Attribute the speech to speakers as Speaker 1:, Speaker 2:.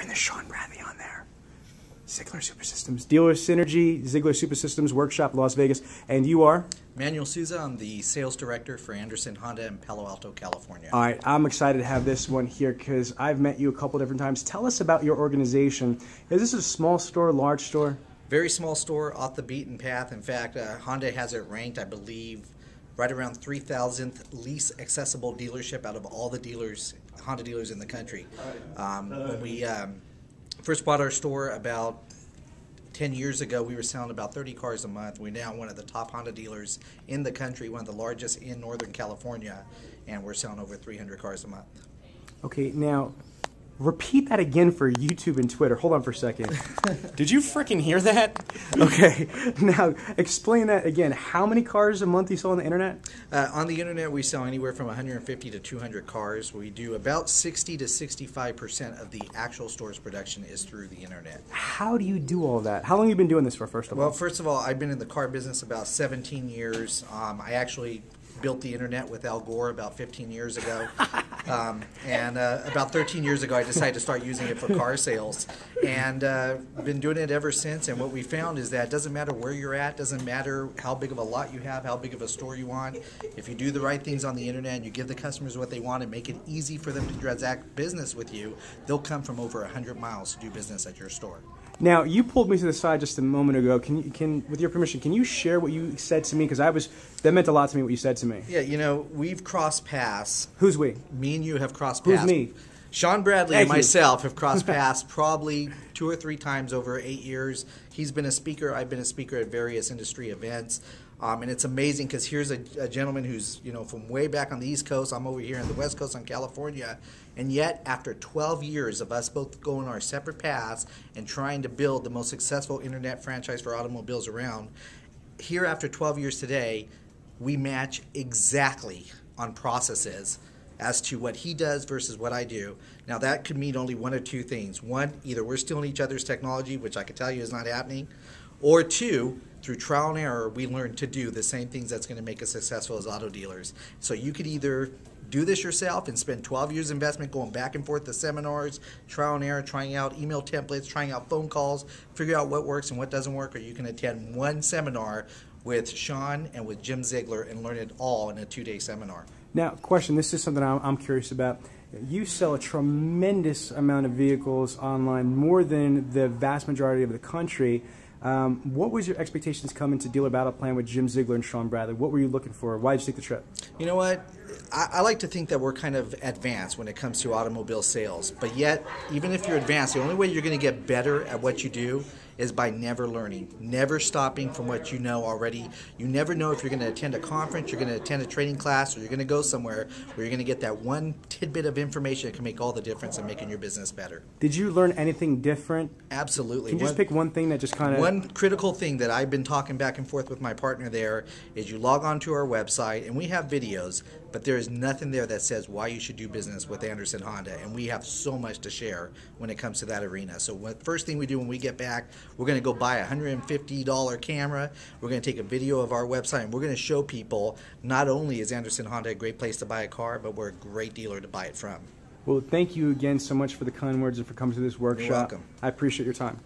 Speaker 1: and there's Sean Bradley on there. Ziegler Super Systems. Dealer Synergy, Ziegler Super Systems Workshop, Las Vegas. And you are?
Speaker 2: Manuel Souza. I'm the sales director for Anderson Honda in Palo Alto, California.
Speaker 1: All right, I'm excited to have this one here because I've met you a couple different times. Tell us about your organization. Is this a small store, large store?
Speaker 2: Very small store, off the beaten path. In fact, Honda has it ranked, I believe, right around 3,000th least accessible dealership out of all the dealers, Honda dealers in the country. When we first bought our store about 10 years ago, we were selling about 30 cars a month. We're now one of the top Honda dealers in the country, one of the largest in Northern California, and we're selling over 300 cars a month.
Speaker 1: Okay, now repeat that again for YouTube and Twitter. Hold on for a second. Did you freaking hear that? Okay, now explain that again. How many cars a month you sell on the internet?
Speaker 2: On the internet, we sell anywhere from 150 to 200 cars. We do about 60 to 65% of the actual store's production is through the internet.
Speaker 1: How do you do all that? How long have you been doing this for, first of all?
Speaker 2: Well, first of all, I've been in the car business about 17 years. I actually built the internet with Al Gore about 15 years ago. And about 13 years ago, I decided to start using it for car sales. And been doing it ever since. And what we found is that it doesn't matter where you're at, doesn't matter how big of a lot you have, how big of a store you want. If you do the right things on the internet and you give the customers what they want and make it easy for them to transact business with you, they'll come from over 100 miles to do business at your store.
Speaker 1: Now, you pulled me to the side just a moment ago. With your permission, can you share what you said to me? Because that meant a lot to me, what you said to me.
Speaker 2: Yeah, you know, we've crossed paths.
Speaker 1: Who's we?
Speaker 2: Me and you have crossed paths.
Speaker 1: Who's me?
Speaker 2: Sean Bradley and myself have crossed paths probably 2 or 3 times over 8 years. He's been a speaker. I've been a speaker at various industry events. And it's amazing because here's a gentleman who's, you know, from way back on the East Coast. I'm over here on the West Coast on California. And yet, after 12 years of us both going our separate paths and trying to build the most successful internet franchise for automobiles around, here after 12 years today, we match exactly on processes as to what he does versus what I do. Now, that could mean only one of 2 things. One, either we're stealing each other's technology, which I can tell you is not happening, or 2, through trial and error, we learn to do the same things that's going to make us successful as auto dealers. So you could either do this yourself and spend 12 years investment going back and forth to seminars, trial and error, trying out email templates, trying out phone calls, figure out what works and what doesn't work, or you can attend one seminar with Sean and with Jim Ziegler and learn it all in a 2-day seminar.
Speaker 1: Now, question, this is something I'm curious about. You sell a tremendous amount of vehicles online, more than the vast majority of the country. What was your expectations coming to Dealer Battle Plan with Jim Ziegler and Sean Bradley? What were you looking for? Why did you take the trip?
Speaker 2: You know what? I like to think that we're kind of advanced when it comes to automobile sales. But yet, even if you're advanced, the only way you're going to get better at what you do is by never learning, never stopping from what you know already. You never know if you're going to attend a conference, you're going to attend a training class, or you're going to go somewhere where you're going to get that one tidbit of information that can make all the difference in making your business better.
Speaker 1: Did you learn anything different?
Speaker 2: Absolutely.
Speaker 1: Can you just pick one thing that just kind of...
Speaker 2: One critical thing that I've been talking back and forth with my partner there is you log on to our website, and we have videos, but there is nothing there that says why you should do business with Anderson Honda, and we have so much to share when it comes to that arena. So the first thing we do when we get back, we're going to go buy a $150 camera, we're going to take a video of our website, and we're going to show people not only is Anderson Honda a great place to buy a car, but we're a great dealer to buy it from.
Speaker 1: Well, thank you again so much for the kind words and for coming to this workshop.
Speaker 2: You're welcome.
Speaker 1: I appreciate your time.